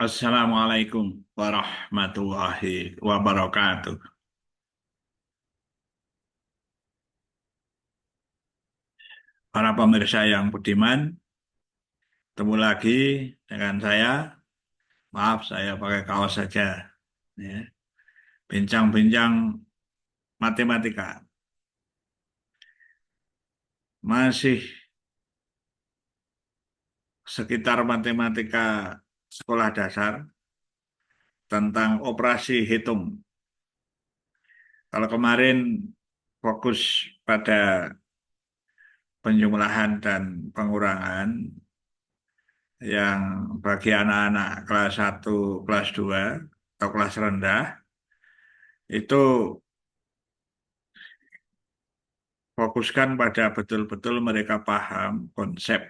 Assalamualaikum warahmatullahi wabarakatuh. Para pemirsa yang budiman, ketemu lagi dengan saya. Maaf, saya pakai kaos saja. Ya. Bincang-bincang matematika. Masih sekitar matematika sekolah dasar tentang operasi hitung. Kalau kemarin fokus pada penjumlahan dan pengurangan, yang bagi anak-anak kelas 1, kelas 2 atau kelas rendah itu fokuskan pada betul-betul mereka paham konsep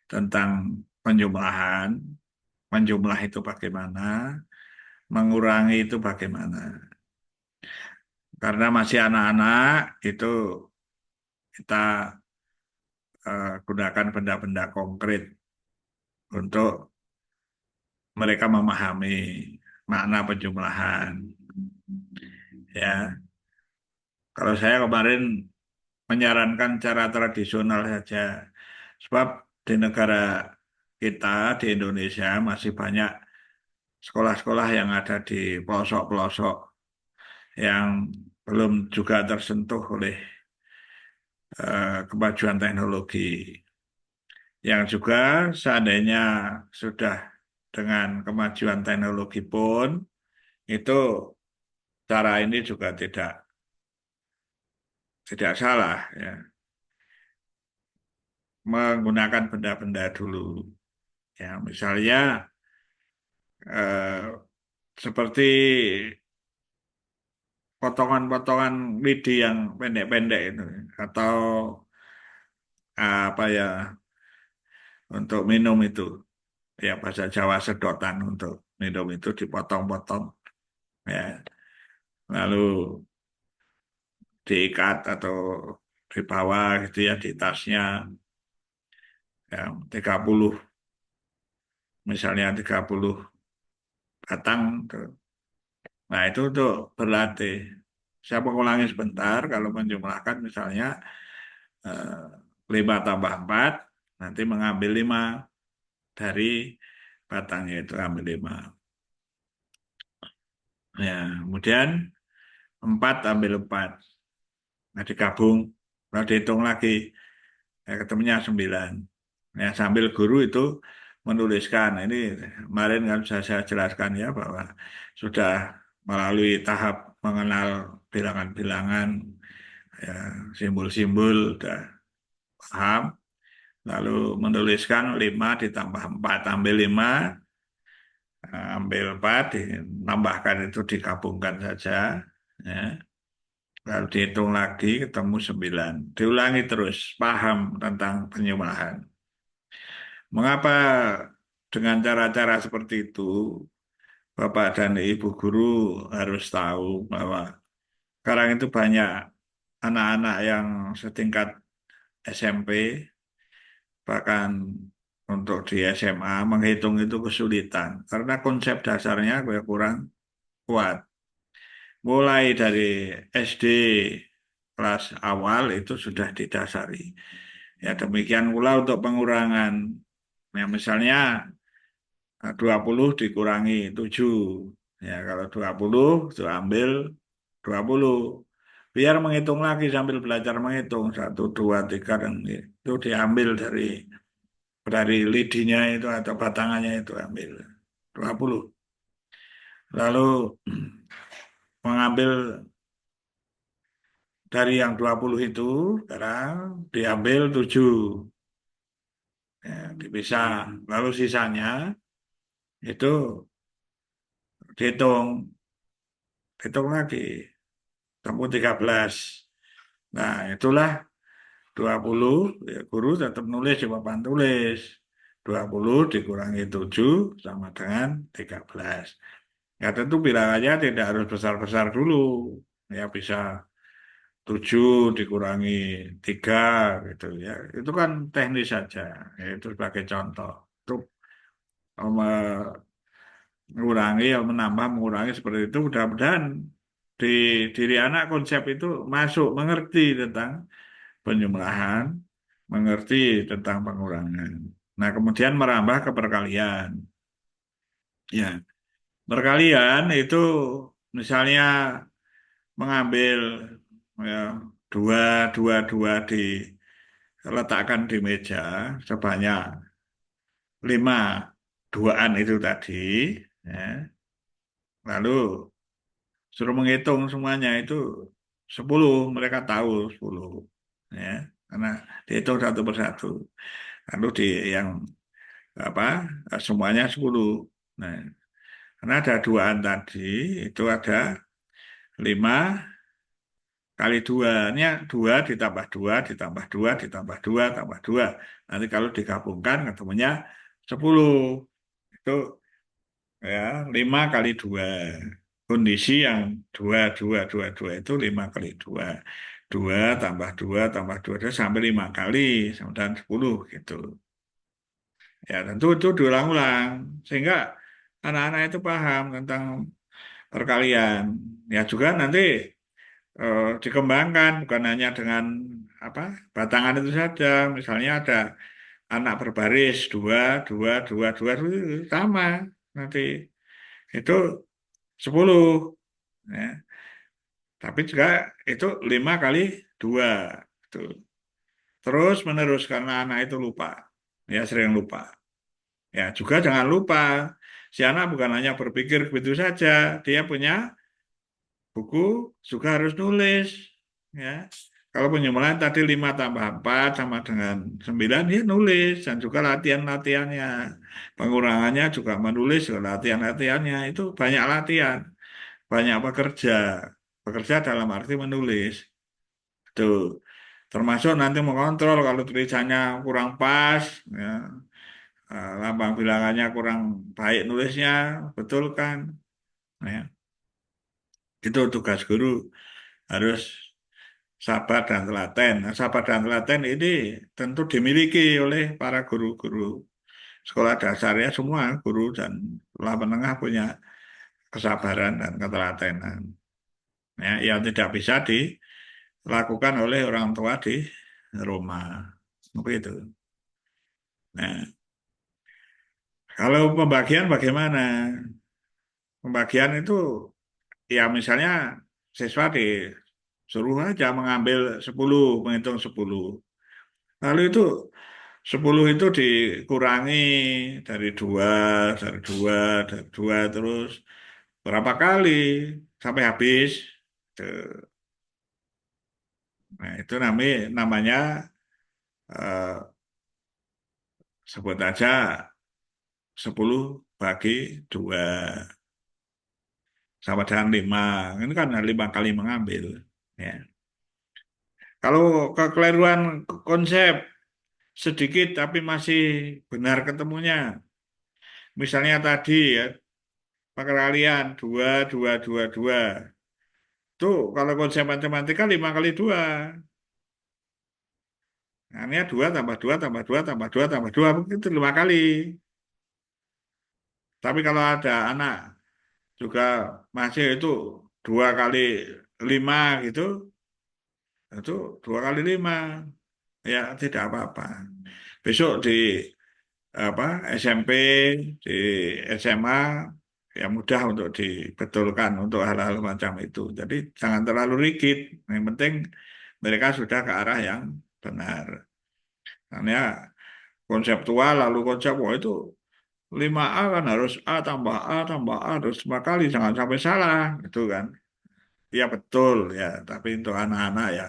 tentang penjumlahan, menjumlah itu bagaimana, mengurangi itu bagaimana. Karena masih anak-anak itu kita gunakan benda-benda konkret untuk mereka memahami makna penjumlahan. Ya, kalau saya kemarin menyarankan cara tradisional saja. Sebab di negara kita, di Indonesia, masih banyak sekolah-sekolah yang ada di pelosok-pelosok yang belum juga tersentuh oleh kemajuan teknologi. Yang juga seandainya sudah dengan kemajuan teknologi pun, itu cara ini juga tidak salah, ya. Menggunakan benda-benda dulu. Ya, misalnya eh, seperti potongan-potongan lidi yang pendek-pendek itu, atau apa ya, untuk minum itu, ya bahasa Jawa sedotan, untuk minum itu dipotong-potong, ya, lalu diikat atau dibawa gitu ya di tasnya, ya, 30, misalnya 30 batang tuh. Nah, itu untuk berlatih. Saya mengulangi sebentar, kalau menjumlahkan misalnya 5 tambah 4, nanti mengambil 5 dari batangnya, itu ambil 5. Ya, kemudian 4 ambil 4. Nah, digabung, lalu dihitung lagi, ya, ketemunya 9. Ya, sambil guru itu menuliskan. Nah, ini kemarin kan sudah saya jelaskan ya, bahwa sudah melalui tahap mengenal bilangan-bilangan, ya, simbol-simbol, sudah paham. Lalu menuliskan 5 ditambah 4, ambil 5, ambil 4, ditambahkan, itu digabungkan saja. Ya. Lalu dihitung lagi, ketemu 9. Diulangi terus, paham tentang penjumlahan. Mengapa dengan cara-cara seperti itu, Bapak dan Ibu guru harus tahu bahwa sekarang itu banyak anak-anak yang setingkat SMP, bahkan untuk di SMA menghitung itu kesulitan karena konsep dasarnya kurang kuat. Mulai dari SD kelas awal itu sudah didasari. Ya, demikian pula untuk pengurangan. Ya, misalnya 20 dikurangi 7. Ya, kalau 20 itu ambil 20. Biar menghitung lagi sambil belajar menghitung. 1, 2, 3, dan itu diambil dari lidinya itu atau batangannya, itu ambil 20. Lalu mengambil dari yang 20 itu, sekarang diambil 7. Ya, dipisah. Lalu sisanya itu dihitung. Hitung lagi. Kamu 13. Nah, itulah 20. Ya, guru tetap nulis di papan tulis. 20 dikurangi 7 sama dengan 13. Ya, tentu bilangannya tidak harus besar-besar dulu. Ya, bisa 7 dikurangi 3 gitu ya. Itu kan teknis saja. Ya, itu sebagai contoh. Itu mengurangi, ya menambah, mengurangi seperti itu. Mudah-mudahan di diri anak konsep itu masuk, mengerti tentang penjumlahan, mengerti tentang pengurangan. Nah, kemudian merambah ke perkalian. Ya, perkalian itu misalnya mengambil ya, dua, dua diletakkan di meja sebanyak 5 duaan itu tadi, ya. Lalu suruh menghitung semuanya itu 10, mereka tahu 10, ya, karena dihitung satu persatu. Lalu di yang apa semuanya 10. Nah, karena ada duaan tadi itu ada 5 kali 2. Ini 2 ditambah 2 ditambah 2 ditambah 2 tambah 2. Nanti kalau digabungkan ketemunya 10. Itu ya 5 kali 2. Kondisi yang 2 itu 5 kali 2. 2 tambah 2 tambah 2 itu sampai 5 kali dan 10 gitu. Ya tentu itu diulang-ulang sehingga anak-anak itu paham tentang perkalian. Ya juga nanti dikembangkan bukan hanya dengan apa batangan itu saja. Misalnya ada anak berbaris 2 2 2 2 itu sama nanti itu 10, ya. Tapi juga itu 5 kali 2 itu. Terus menerus karena anak itu lupa, ya sering lupa. Ya juga jangan lupa si anak bukan hanya berpikir begitu saja, dia punya buku juga harus nulis, ya. Kalau penyempurnaan tadi 5 tambah 4 sama dengan 9, dia nulis dan juga latihan-latihannya. Pengurangannya juga menulis, juga latihan-latihannya itu banyak latihan, banyak bekerja. Bekerja dalam arti menulis. Itu termasuk nanti mengontrol kalau tulisannya kurang pas, ya, lambang bilangannya kurang baik nulisnya, betul kan? Ya. Itu tugas guru harus sabar dan telaten. Nah, sabar dan telaten ini tentu dimiliki oleh para guru-guru sekolah dasarnya semua guru dan sekolah menengah punya kesabaran dan ketelatenan. Ya, yang tidak bisa dilakukan oleh orang tua di rumah. Begitu. Nah, kalau pembagian bagaimana? Pembagian itu ya misalnya siswa disuruh aja mengambil 10, menghitung 10. Lalu itu 10 itu dikurangi dari 2, dari 2, dari 2 terus berapa kali sampai habis. Tuh. Nah, itu namanya eh, sebut aja 10 bagi 2 sama dengan 5. Ini kan 5 kali mengambil. Ya. Kalau kekeliruan konsep sedikit tapi masih benar ketemunya. Misalnya tadi ya, perkalian 2 2 2 2. Tuh, kalau konsep matematika 5 kali 2. Nah, ini 2 tambah 2 tambah 2 tambah 2 tambah 2 begitu 5 kali. Tapi kalau ada anak juga masih itu 2 kali 5 gitu, itu 2 kali 5. Ya, tidak apa-apa. Besok di apa SMP, di SMA ya mudah untuk dibetulkan untuk hal-hal macam itu. Jadi jangan terlalu rigid. Yang penting mereka sudah ke arah yang benar. Karena konseptual lalu konsep wah itu 5A kan harus A tambah A tambah A terus 5 kali jangan sampai salah itu kan. Ya betul ya, tapi untuk anak-anak ya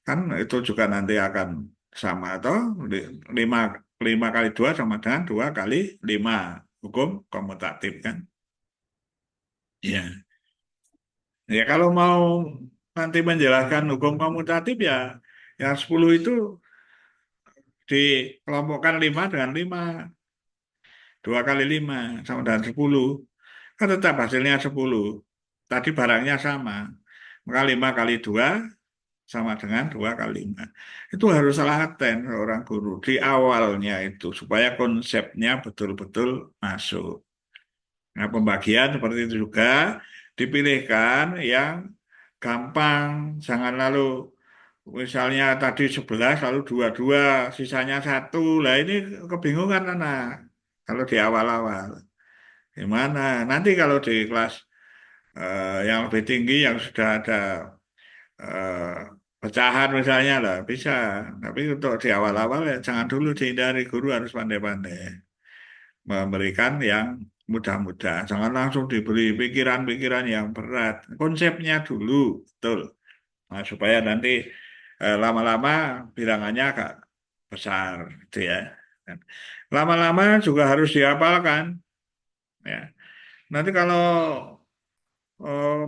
kan itu juga nanti akan sama atau 5 5 kali 2 sama dengan 2 kali 5 hukum komutatif kan. Ya. Ya kalau mau nanti menjelaskan hukum komutatif ya yang 10 itu dikelompokkan 5 dengan 5. 2 kali 5 sama dengan 10. Kan tetap hasilnya 10. Tadi barangnya sama. Maka 5 kali 2 sama dengan 2 kali 5. Itu harus laten seorang guru di awalnya itu supaya konsepnya betul-betul masuk. Nah, pembagian seperti itu juga dipilihkan yang gampang, jangan lalu misalnya tadi 11 lalu 22, sisanya satu. Lah ini kebingungan anak kalau di awal-awal. Gimana? Nanti kalau di kelas yang lebih tinggi yang sudah ada eh, pecahan misalnya lah bisa. Tapi untuk di awal-awal ya jangan dulu dihindari, guru harus pandai-pandai memberikan yang mudah-mudah. Jangan langsung diberi pikiran-pikiran yang berat. Konsepnya dulu, betul. Nah, supaya nanti lama-lama bilangannya agak besar, gitu ya. Dan lama-lama juga harus dihafalkan, ya. Nanti kalau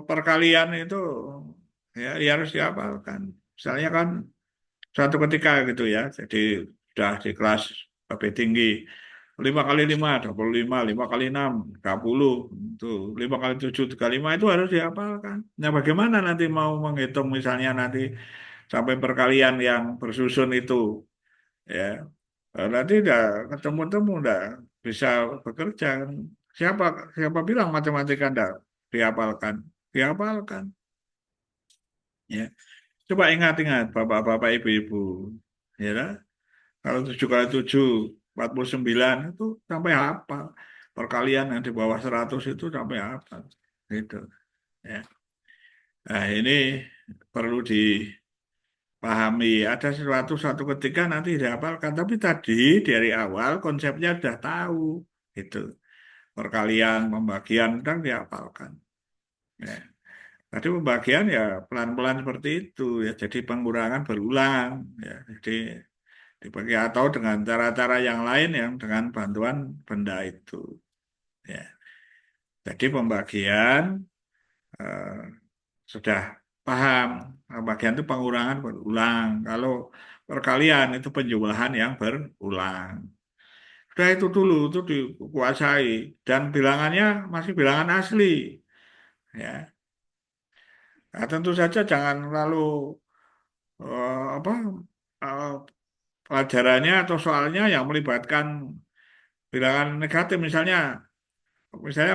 perkalian itu ya harus dihafalkan. Misalnya kan suatu ketika gitu ya, jadi sudah di kelas lebih tinggi, 5 kali 5, 25, 5 kali 6, 30, itu 5 kali 7, 35 itu harus dihafalkan. Nah, bagaimana nanti mau menghitung misalnya nanti sampai perkalian yang bersusun itu, ya, nanti udah ketemu-temu, udah bisa bekerja. Siapa siapa bilang matematika enggak dihafalkan? Dihafalkan, ya. Coba ingat-ingat bapak-bapak ibu-ibu, ya lah. Kalau 7 kali 7, 49 itu sampai hafal. Perkalian yang di bawah 100 itu sampai hafal. Gitu. Ya. Nah, ini perlu dipahami. Ada sesuatu satu ketika nanti dihafalkan. Tapi tadi dari awal konsepnya sudah tahu. Gitu. Perkalian, pembagian, kan dihafalkan. Ya. Tadi pembagian ya pelan-pelan seperti itu. Ya. Jadi pengurangan berulang. Ya. Jadi dibagi atau dengan cara-cara yang lain yang dengan bantuan benda itu. Ya. Jadi pembagian eh, sudah paham. Pembagian itu pengurangan berulang. Kalau perkalian itu penjumlahan yang berulang. Sudah itu dulu itu dikuasai dan bilangannya masih bilangan asli. Ya. Nah, tentu saja jangan lalu apa eh, pelajarannya atau soalnya yang melibatkan bilangan negatif misalnya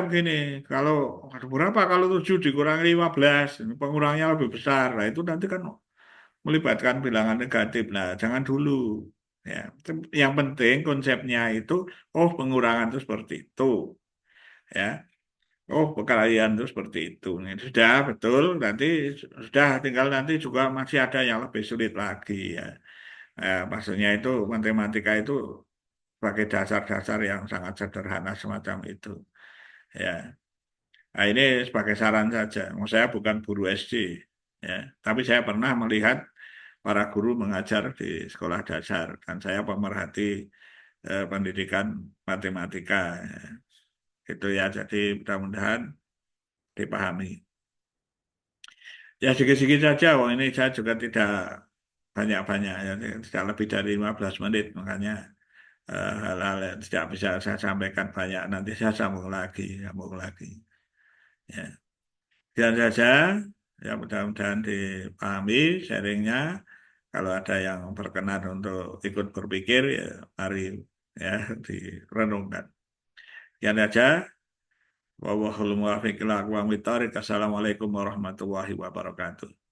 begini, kalau ada berapa kalau 7 dikurangi 15, ini pengurangnya lebih besar. Nah, itu nanti kan melibatkan bilangan negatif. Nah, jangan dulu. Ya, yang penting konsepnya itu, oh pengurangan itu seperti itu. Ya, oh perkalian itu seperti itu. Ini sudah betul. Nanti sudah tinggal nanti juga masih ada yang lebih sulit lagi. Ya. Maksudnya itu matematika itu sebagai dasar-dasar yang sangat sederhana semacam itu. Ya. Nah, ini sebagai saran saja. Saya bukan guru SD, ya, tapi saya pernah melihat para guru mengajar di sekolah dasar dan saya pemerhati pendidikan matematika. Ya. Itu ya, jadi mudah-mudahan dipahami. Ya sedikit-sedikit saja. Wong ini saya juga tidak banyak-banyak, ya, tidak lebih dari 15 menit, makanya hal-hal yang tidak bisa saya sampaikan banyak. Nanti saya sambung lagi, sambung lagi. Ya. Sekian saja, ya mudah-mudahan dipahami sharingnya. Kalau ada yang berkenan untuk ikut berpikir, ya mari ya direnungkan. Sekian saja. Wallahul muwaffiq ila aqwamit thoriq. Assalamualaikum warahmatullahi wabarakatuh.